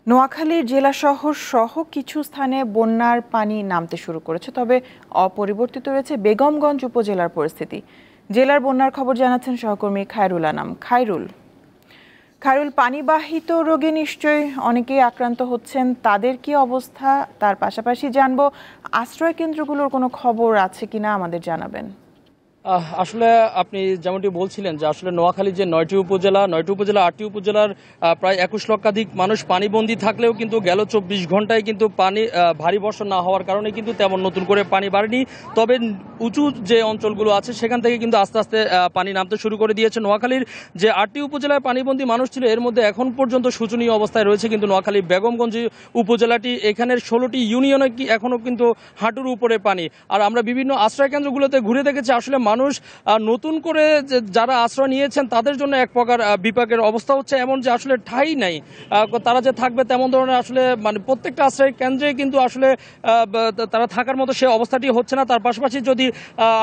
নোয়াখালীর জেলা শহর সহ কিছু স্থানে বন্যার পানি নামতে শুরু করেছে, তবে অপরিবর্তিত রয়েছে বেগমগঞ্জ উপজেলার পরিস্থিতি। জেলার বন্যার খবর জানাচ্ছেন সহকর্মী খায়রুল আনাম। খায়রুল, পানিবাহিত রোগে নিশ্চয়ই অনেকেই আক্রান্ত হচ্ছেন, তাদের কি অবস্থা? তার পাশাপাশি জানবো আশ্রয় কেন্দ্রগুলোর কোনো খবর আছে কিনা, আমাদের জানাবেন। আসলে আপনি যেমনটি বলছিলেন যে আসলে নোয়াখালীর যে 9টি উপজেলা 8টি উপজেলার প্রায় 21 লক্ষাধিক মানুষ পানিবন্দী থাকলেও কিন্তু গেল 24 ঘন্টায় কিন্তু পানি ভারী বর্ষণ না হওয়ার কারণে কিন্তু তেমন নতুন করে পানি বাড়েনি। তবে উঁচু যে অঞ্চলগুলো আছে সেখান থেকে কিন্তু আস্তে আস্তে পানি নামতে শুরু করে দিয়েছে। নোয়াখালীর যে 8টি উপজেলায় পানিবন্দী মানুষ ছিল এর মধ্যে এখন পর্যন্ত শোচনীয় অবস্থায় রয়েছে কিন্তু নোয়াখালীর বেগমগঞ্জ উপজেলাটি। এখানের 16টি ইউনিয়নে এখনও কিন্তু হাঁটুর উপরে পানি। আর আমরা বিভিন্ন আশ্রয় কেন্দ্রগুলোতে ঘুরে দেখেছি আসলে মানুষ নতুন করে যারা আশ্রয় নিয়েছেন তাদের জন্য এক প্রকার বিপাকের অবস্থা হচ্ছে, এমন যে আসলে ঠাঁই নাই তারা যে থাকবে তেমন ধরনের আসলে মানে প্রত্যেকটা আশ্রয় কেন্দ্রে কিন্তু আসলে তারা থাকার মতো সে অবস্থাটি হচ্ছে না। তার পাশাপাশি যদি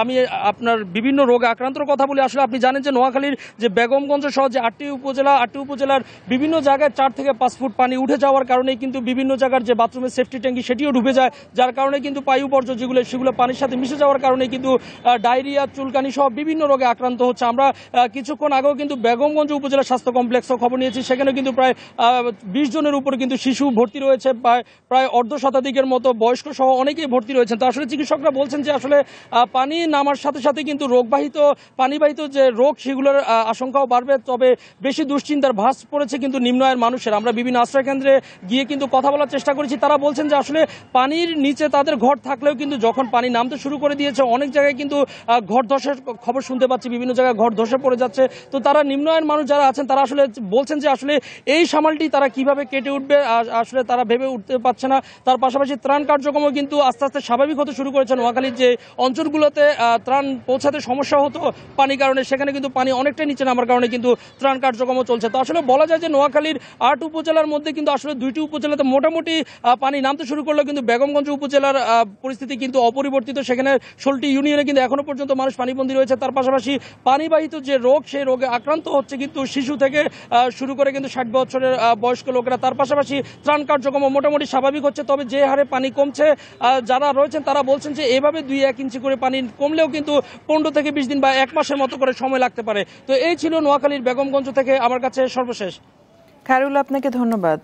আমি আপনার বিভিন্ন রোগে আক্রান্তর কথা বলি, আসলে আপনি জানেন যে নোয়াখালীর যে বেগমগঞ্জ সহ যে 8টি উপজেলার বিভিন্ন জায়গায় 4 থেকে 5 ফুট পানি উঠে যাওয়ার কারণে কিন্তু বিভিন্ন জায়গার যে বাথরুমের সেফটি ট্যাঙ্কি সেটিও ডুবে যায়, যার কারণে কিন্তু পায়ু বর্জ্য সেগুলো পানির সাথে মিশে যাওয়ার কারণে কিন্তু ডায়রিয়া, চুলকানি সহ বিভিন্ন রোগে আক্রান্ত হচ্ছে। আমরা কিছুক্ষণ আগেও কিন্তু বেগমগঞ্জ উপজেলা স্বাস্থ্য কমপ্লেক্সও খবর নিয়েছি, সেখানে কিন্তু প্রায় 20 জনের উপরে কিন্তু শিশু ভর্তি রয়েছে, প্রায় অর্ধ শতাধিকের মতো বয়স্ক সহ অনেকেই ভর্তি রয়েছেন। তো আসলে চিকিৎসকরা বলছেন যে আসলে পানি নামার সাথে সাথে কিন্তু পানিবাহিত যে রোগ সেগুলোর আশঙ্কাও বাড়বে। তবে বেশি দুশ্চিন্তার ভাঁজ পড়েছে কিন্তু নিম্ন আয়ের মানুষের। আমরা বিভিন্ন আশ্রয় কেন্দ্রে গিয়ে কিন্তু কথা বলার চেষ্টা করেছি, তারা বলছেন যে আসলে পানির নিচে তাদের ঘর থাকলেও কিন্তু যখন পানি নামতে শুরু করে দিয়েছে অনেক জায়গায় কিন্তু ঘর ধসের খবর শুনতে পাচ্ছি, বিভিন্ন জায়গায় ঘর ধসে পড়ে যাচ্ছে। তো তারা নিম্ন আয়ের মানুষ যারা আছেন তারা আসলে বলছেন যে আসলে এই সামালটি তারা কিভাবে কেটে উঠবে আসলে তারা ভেবে উঠতে পারছে না। তার পাশাপাশি ত্রাণ কার্যক্রমও কিন্তু আস্তে আস্তে স্বাভাবিক হতে শুরু করেছে। নোয়াখালীর যে অঞ্চলগুলোতে ত্রাণ পৌঁছাতে সমস্যা হতো পানির কারণে, সেখানে কিন্তু পানি অনেকটাই নিচে নামার কারণে কিন্তু ত্রাণ কার্যক্রমও চলছে। তো আসলে বলা যায় যে নোয়াখালীর 8 উপজেলার মধ্যে কিন্তু আসলে 2টি উপজেলাতে মোটামুটি পানি নামতে শুরু করলেও কিন্তু বেগমগঞ্জ উপজেলার পরিস্থিতি কিন্তু অপরিবর্তিত। সেখানে 16টি ইউনিয়নে কিন্তু এখনো পর্যন্ত মানুষ পানিবন্দী রয়েছে। তার পাশাপাশি পানিবাহিত যে রোগ সেই রোগে আক্রান্ত হচ্ছে কিন্তু শিশু থেকে শুরু করে কিন্তু 60 বছরের বয়স্ক লোকেরা। তার পাশাপাশি ত্রাণ কার্যক্রম মোটামুটি স্বাভাবিক হচ্ছে। তবে যে হারে পানি কমছে যারা রয়েছেন তারা বলছেন যে এভাবে 2-1 ইঞ্চি করে পানি কমলেও কিন্তু 15 থেকে 20 দিন বা 1 মাসের মতো করে সময় লাগতে পারে। তো এই ছিল নোয়াখালীর বেগমগঞ্জ থেকে আমার কাছে সর্বশেষ। খায়রুল, আপনাকে ধন্যবাদ।